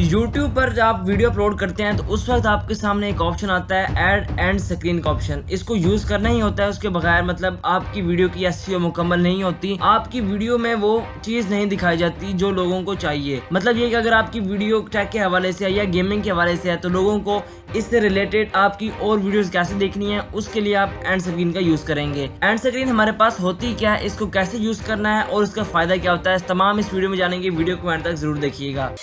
YouTube पर जब आप वीडियो अपलोड करते हैं तो उस वक्त आपके सामने एक ऑप्शन आता है ऐड एंड स्क्रीन का ऑप्शन। इसको यूज करना ही होता है, उसके बगैर मतलब आपकी वीडियो की एसईओ मुकम्मल नहीं होती। आपकी वीडियो में वो चीज नहीं दिखाई जाती जो लोगों को चाहिए। मतलब ये कि अगर आपकी वीडियो टेक के हवाले से है या गेमिंग के हवाले से है तो लोगों को इससे रिलेटेड आपकी और वीडियोस कैसे देखनी है उसके लिए आप एंड स्क्रीन का यूज करेंगे। एंड स्क्रीन हमारे पास होती क्या है, इसको कैसे यूज करना है और उसका फायदा क्या होता है, तमाम इस वीडियो में जानेंगे। वीडियो को एंड तक जरूर देखिएगा।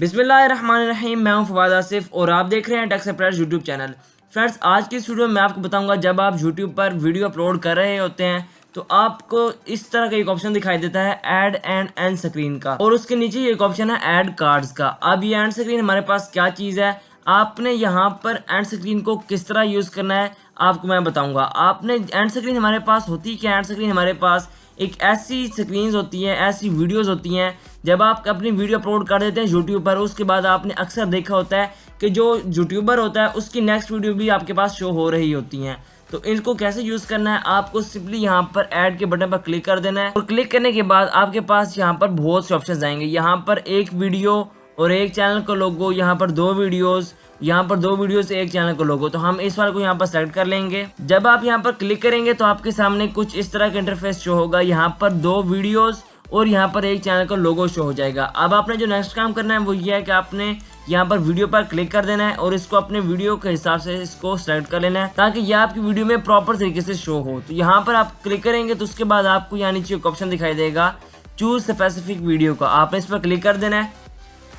बिस्मिल्लाहिर्रहमानिर्रहीम, मैं हूं फवाद आसिफ और आप देख रहे हैं tech surprise YouTube channel. Friends, आज की इस वीडियो में मैं आपको बताऊंगा जब आप यूट्यूब पर वीडियो अपलोड कर रहे होते हैं तो आपको इस तरह का एक ऑप्शन दिखाई देता है ऐड एंड एंड स्क्रीन का, और उसके नीचे एक ऑप्शन है ऐड कार्ड्स का। अब ये एंड स्क्रीन हमारे पास क्या चीज़ है, आपने यहाँ पर एंड स्क्रीन को किस तरह यूज़ करना है आपको मैं बताऊंगा। आपने एंड स्क्रीन हमारे पास होती क्या, एंड स्क्रीन हमारे पास एक ऐसी स्क्रीन्स होती हैं, ऐसी वीडियोस होती हैं जब आप अपनी वीडियो अपलोड कर देते हैं यूट्यूब पर, उसके बाद आपने अक्सर देखा होता है कि जो यूट्यूबर होता है उसकी नेक्स्ट वीडियो भी आपके पास शो हो रही होती हैं। तो इनको कैसे यूज़ करना है, आपको सिंपली यहाँ पर ऐड के बटन पर क्लिक कर देना है और क्लिक करने के बाद आपके पास यहाँ पर बहुत से ऑप्शन आएंगे। यहाँ पर एक वीडियो और एक चैनल का लोगो, यहाँ पर दो वीडियोस, यहाँ पर दो वीडियो से एक चैनल का लोगो। तो हम इस वाले को यहाँ पर सेलेक्ट कर लेंगे। जब आप यहाँ पर क्लिक करेंगे तो आपके सामने कुछ इस तरह का इंटरफेस शो होगा। यहाँ पर दो वीडियोस और यहाँ पर एक चैनल का लोगो शो हो जाएगा। अब आपने जो नेक्स्ट काम करना है वो ये है कि आपने यहाँ पर वीडियो पर क्लिक कर देना है और इसको अपने वीडियो के हिसाब से इसको सेलेक्ट कर लेना है ताकि यह आपकी वीडियो में प्रॉपर तरीके से शो हो। तो यहाँ पर आप क्लिक करेंगे तो उसके बाद आपको यहाँ नीचे एक ऑप्शन दिखाई देगा चूज स्पेसिफिक वीडियो का। आपने इस पर क्लिक कर देना है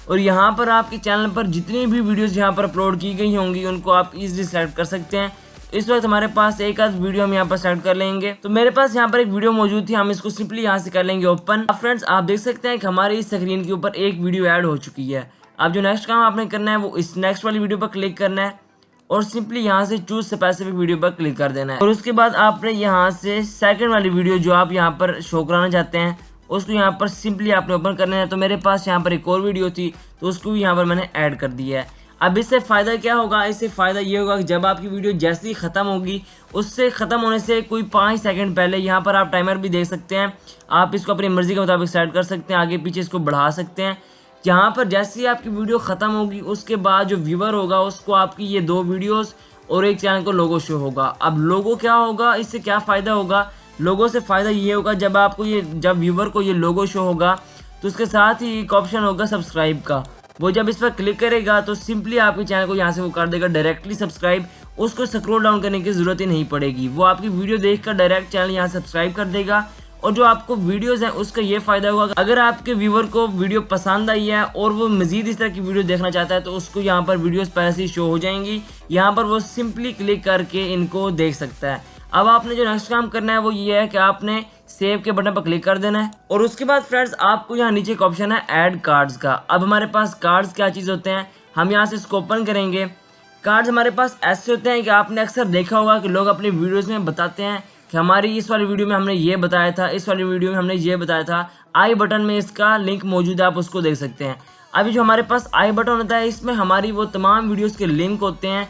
और यहाँ पर आपके चैनल पर जितनी भी वीडियोस यहाँ पर अपलोड की गई होंगी उनको आप इजीली सेलेक्ट कर सकते हैं। इस वक्त हमारे पास एक आध वीडियो हम यहाँ पर सेलेक्ट कर लेंगे। तो मेरे पास यहाँ पर एक वीडियो मौजूद थी, हम इसको सिंपली यहाँ से कर लेंगे ओपन। फ्रेंड्स, आप देख सकते हैं कि हमारी इस स्क्रीन के ऊपर एक वीडियो ऐड हो चुकी है। अब जो नेक्स्ट काम आपने करना है वो इस नेक्स्ट वाली वीडियो पर क्लिक करना है और सिंपली यहाँ से चूज स्पेसिफिक वीडियो पर क्लिक कर देना है। और उसके बाद आपने यहाँ से सेकंड वाली वीडियो जो आप यहाँ पर शो कराना चाहते हैं उसको यहाँ पर सिंपली आपने ओपन करना है। तो मेरे पास यहाँ पर एक और वीडियो थी तो उसको भी यहाँ पर मैंने ऐड कर दिया है। अब इससे फ़ायदा क्या होगा, इससे फ़ायदा ये होगा कि जब आपकी वीडियो जैसे ही ख़त्म होगी उससे ख़त्म होने से कोई 5 सेकंड पहले यहाँ पर आप टाइमर भी देख सकते हैं। आप इसको अपनी मर्ज़ी के मुताबिक सेट कर सकते हैं, आगे पीछे इसको बढ़ा सकते हैं। यहाँ पर जैसे ही आपकी वीडियो ख़त्म होगी उसके बाद जो व्यूवर होगा उसको आपकी ये दो वीडियोज़ और एक चैनल को लोगो शो होगा। अब लोगो क्या होगा, इससे क्या फ़ायदा होगा, लोगों से फ़ायदा ये होगा जब आपको जब व्यूवर को ये लोगो शो होगा तो उसके साथ ही एक ऑप्शन होगा सब्सक्राइब का। वो जब इस पर क्लिक करेगा तो सिंपली आपके चैनल को यहाँ से वो कर देगा डायरेक्टली सब्सक्राइब। उसको स्क्रॉल डाउन करने की ज़रूरत ही नहीं पड़ेगी, वो आपकी वीडियो देखकर डायरेक्ट चैनल यहाँ सब्सक्राइब कर देगा। और जो आपको वीडियोस हैं उसका ये फ़ायदा होगा अगर आपके व्यूवर को वीडियो पसंद आई है और वो मज़ीद इस तरह की वीडियो देखना चाहता है तो उसको यहाँ पर वीडियोस पहले से ही शो हो जाएंगी। यहाँ पर वो सिंपली क्लिक करके इनको देख सकता है। अब आपने जो नेक्स्ट काम करना है वो ये है कि आपने सेव के बटन पर क्लिक कर देना है और उसके बाद फ्रेंड्स आपको यहाँ नीचे एक ऑप्शन है ऐड कार्ड्स का। अब हमारे पास कार्ड्स क्या चीज़ होते हैं, हम यहाँ से इसको ओपन करेंगे। कार्ड्स हमारे पास ऐसे होते हैं कि आपने अक्सर देखा होगा कि लोग अपनी वीडियोस में बताते हैं कि हमारी इस वाली वीडियो में हमने ये बताया था, इस वाली वीडियो में हमने ये बताया था। आई बटन में इसका लिंक मौजूद है, आप उसको देख सकते हैं। अभी जो हमारे पास आई बटन होता है इसमें हमारी वो तमाम वीडियोज़ के लिंक होते हैं।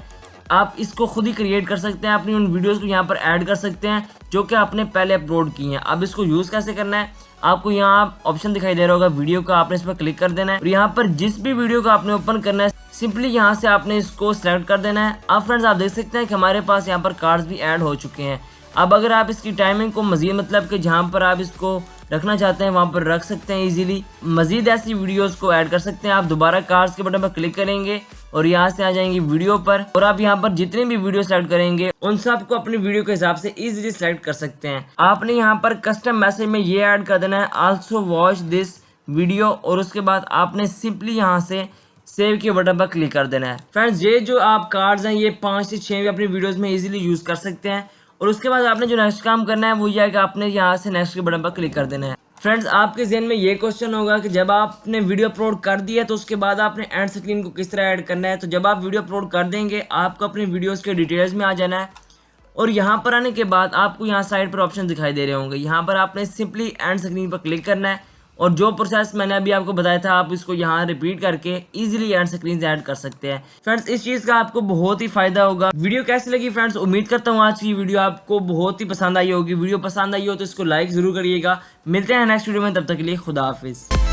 आप इसको खुद ही क्रिएट कर सकते हैं, अपनी उन वीडियोस को यहाँ पर ऐड कर सकते हैं जो कि आपने पहले अपलोड की हैं। अब इसको यूज़ कैसे करना है, आपको यहाँ ऑप्शन दिखाई दे रहा होगा वीडियो का, आपने इस पर क्लिक कर देना है और यहाँ पर जिस भी वीडियो को आपने ओपन करना है सिंपली यहाँ से आपने इसको सेलेक्ट कर देना है। अब फ्रेंड्स, आप देख सकते हैं कि हमारे पास यहाँ पर कार्ड्स भी ऐड हो चुके हैं। अब अगर आप इसकी टाइमिंग को मज़ीद मतलब कि जहाँ पर आप इसको रखना चाहते हैं वहाँ पर रख सकते हैं इजीली। मज़ीद ऐसी वीडियोस को ऐड कर सकते हैं। आप दोबारा कार्ड्स के बटन पर क्लिक करेंगे और यहाँ से आ जाएंगे वीडियो पर और आप यहाँ पर जितने भी वीडियो सेलेक्ट करेंगे उन सबको अपनी वीडियो के हिसाब से इजीली सेलेक्ट कर सकते हैं। आपने यहाँ पर कस्टम मैसेज में ये ऐड कर देना है आल्सो वॉच दिस वीडियो और उसके बाद आपने सिंपली यहाँ से सेव के बटन पर क्लिक कर देना है। फ्रेंड्स, ये जो आप कार्ड्स हैं ये 5 से 6 भी अपनी वीडियोज़ में ईजिली यूज़ कर सकते हैं। और उसके बाद आपने जो नेक्स्ट काम करना है वो ये है कि आपने यहाँ से नेक्स्ट के बटन पर क्लिक कर देना है। फ्रेंड्स, आपके जहन में ये क्वेश्चन होगा कि जब आपने वीडियो अपलोड कर दिया तो उसके बाद आपने एंड स्क्रीन को किस तरह ऐड करना है। तो जब आप वीडियो अपलोड कर देंगे आपको अपनी वीडियोस के डिटेल्स में आ जाना है और यहाँ पर आने के बाद आपको यहाँ साइड पर ऑप्शन दिखाई दे रहे होंगे। यहाँ पर आपने सिंपली एंड स्क्रीन पर क्लिक करना है और जो प्रोसेस मैंने अभी आपको बताया था आप इसको यहाँ रिपीट करके इजीली एंड स्क्रीन ऐड कर सकते हैं। फ्रेंड्स इस चीज़ का आपको बहुत ही फायदा होगा। वीडियो कैसी लगी फ्रेंड्स, उम्मीद करता हूँ आज की वीडियो आपको बहुत ही पसंद आई होगी। वीडियो पसंद आई हो तो इसको लाइक जरूर करिएगा। मिलते हैं नेक्स्ट वीडियो में, तब तक के लिए खुदा हाफिज़।